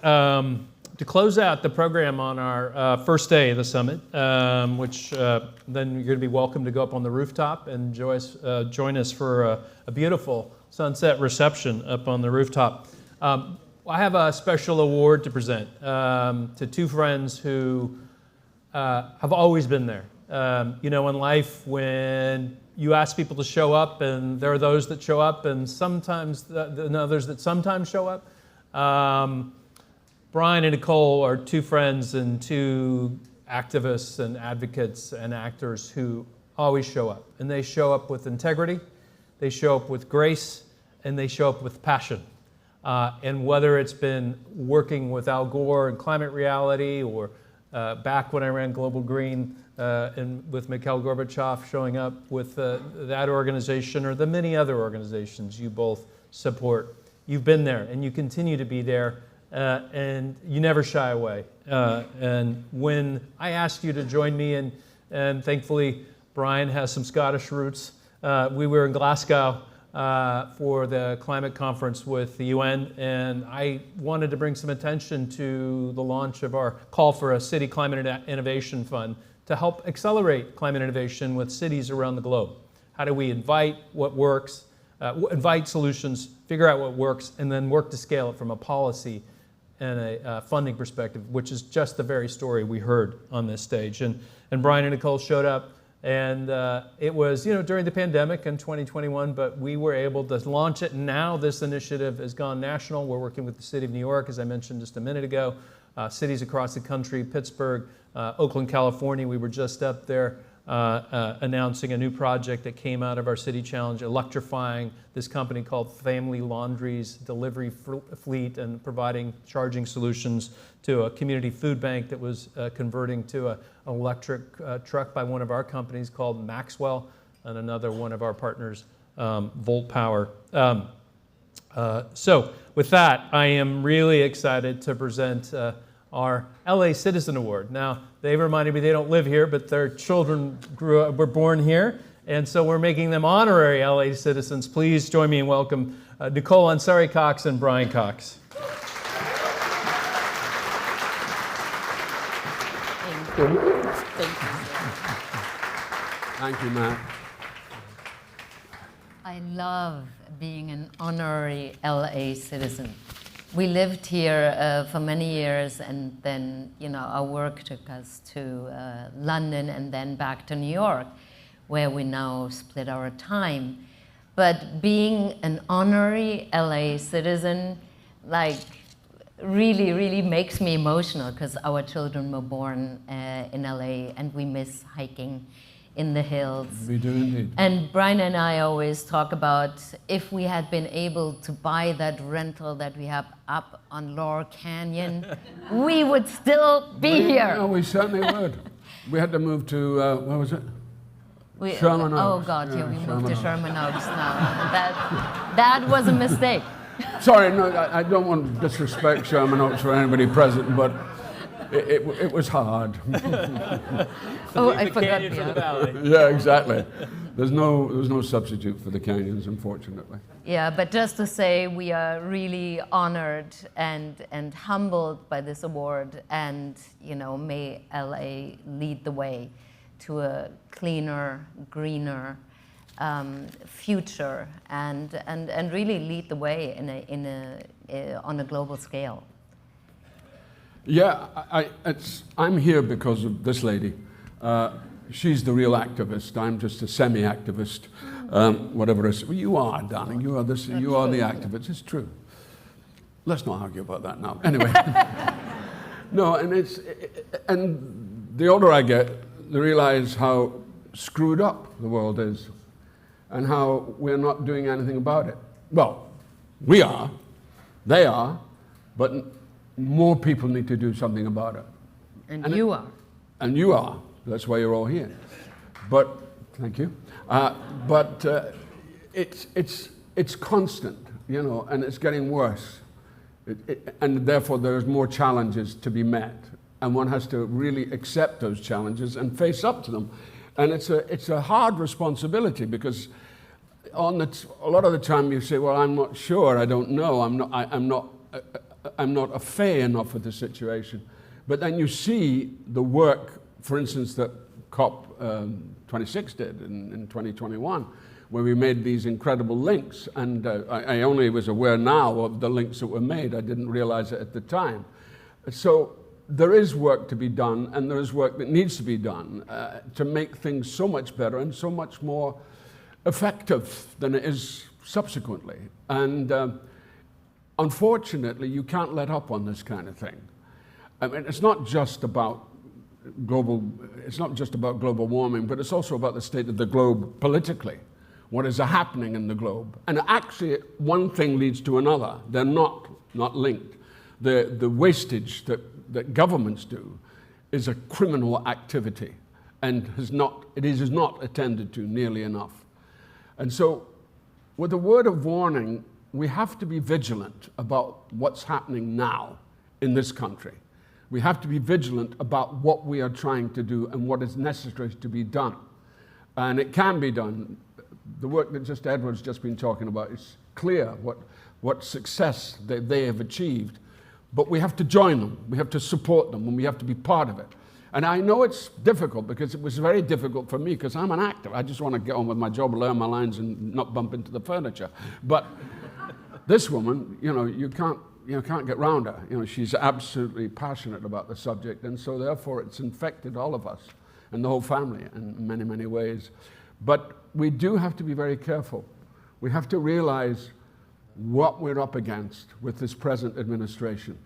To close out the program on our first day of the summit, which then you're going to be welcome to go up on the rooftop and join us for a beautiful sunset reception up on the rooftop. I have a special award to present to two friends who have always been there. In life, when you ask people to show up, and there are those that show up, and sometimes and others that sometimes show up. Brian and Nicole are two friends and two activists and advocates and actors who always show up. And they show up with integrity, they show up with grace, and they show up with passion. And whether it's been working with Al Gore and Climate Reality, or back when I ran Global Green and with Mikhail Gorbachev, showing up with that organization, or the many other organizations you both support, you've been there and you continue to be there. And you never shy away. And when I asked you to join me, and thankfully Brian has some Scottish roots, we were in Glasgow for the climate conference with the UN, and I wanted to bring some attention to the launch of our call for a City Climate Innovation Fund to help accelerate climate innovation with cities around the globe. How do we invite what works, invite solutions, figure out what works, and then work to scale it from a policy and a funding perspective, which is just the very story we heard on this stage. And Brian and Nicole showed up, and it was during the pandemic in 2021, but we were able to launch it. Now this initiative has gone national. We're working with the City of New York, as I mentioned just a minute ago, cities across the country, Pittsburgh, Oakland, California. We were just up there announcing a new project that came out of our city challenge, electrifying this company called Family Laundry's delivery fleet and providing charging solutions to a community food bank that was converting to an electric truck by one of our companies called Maxwell, and another one of our partners, Volt Power. So with that, I am really excited to present our LACiTizens Award. Now, they reminded me they don't live here, but their children were born here, and so we're making them honorary LA citizens. Please join me in welcome Nicole Ansari-Cox and Brian Cox. Thank you. Thank you. Thank you, Matt. I love being an honorary LA citizen. We lived here for many years, and then our work took us to London and then back to New York, where we now split our time. But being an honorary LA citizen, really makes me emotional, because our children were born in LA, and we miss hiking in the hills. We do indeed. And Brian and I always talk about, if we had been able to buy that rental that we have up on Laurel Canyon, we would still be here. No, we certainly would. We had to move to, where was it? Sherman Oaks. Oh God, yeah, we moved to Sherman Oaks now. That was a mistake. Sorry, no, I don't want to disrespect Sherman Oaks for anybody present, but it was hard. Oh, I forgot. Yeah, exactly. There's no substitute for the canyons, unfortunately. Yeah, but just to say, we are really honored and humbled by this award, and may LA lead the way to a cleaner, greener future, and really lead the way on a global scale. Yeah, I'm here because of this lady. She's the real activist. I'm just a semi-activist, whatever it is. Well, you are, darling. You are the activist. It's true. Let's not argue about that now. Anyway, no, and the older I get, I realize how screwed up the world is, and how we're not doing anything about it. Well, we are, they are, but more people need to do something about it. And you are. And you are. That's why you're all here. But, thank you. It's constant, and it's getting worse. And therefore there's more challenges to be met. And one has to really accept those challenges and face up to them. And it's a hard responsibility, because a lot of the time you say, well, I'm not sure, I don't know, I'm not au fait enough with the situation. But then you see the work, for instance, that COP26 did in 2021, where we made these incredible links. And I only was aware now of the links that were made. I didn't realize it at the time. So there is work to be done, and there is work that needs to be done to make things so much better and so much more effective than it is subsequently. And unfortunately, you can't let up on this kind of thing. I mean, it's not just about global warming, but it's also about the state of the globe politically. What is happening in the globe? And actually, one thing leads to another. They're not linked. The wastage that governments do is a criminal activity, and it is not attended to nearly enough. And so, with a word of warning, we have to be vigilant about what's happening now in this country. We have to be vigilant about what we are trying to do and what is necessary to be done. And it can be done. The work that just Edward's just been talking about is clear what success they have achieved. But we have to join them, we have to support them, and we have to be part of it. And I know it's difficult, because it was very difficult for me, because I'm an actor. I just want to get on with my job, learn my lines, and not bump into the furniture. But this woman, you can't get round her. She's absolutely passionate about the subject, and so therefore it's infected all of us and the whole family in many, many ways. But we do have to be very careful. We have to realize what we're up against with this present administration.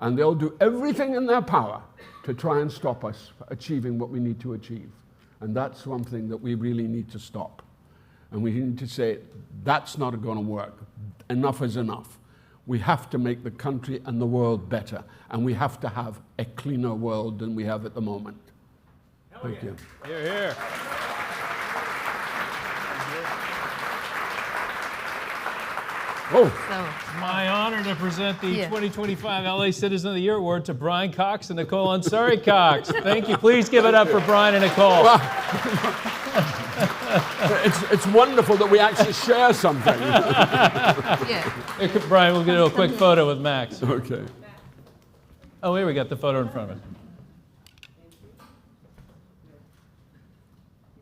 And they'll do everything in their power to try and stop us achieving what we need to achieve. And that's one thing that we really need to stop. And we need to say, that's not going to work. Enough is enough. We have to make the country and the world better. And we have to have a cleaner world than we have at the moment. Thank you. Hear, hear. Oh, So, My honor to present the 2025 LA Citizen of the Year Award to Brian Cox and Nicole Ansari-Cox. Thank you. Please give it up for Brian and Nicole. well, it's wonderful that we actually share something. yeah. Brian, we'll get a quick photo with Max. Okay. Oh, here we got the photo in front of us.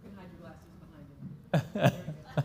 You can hide your glasses behind it.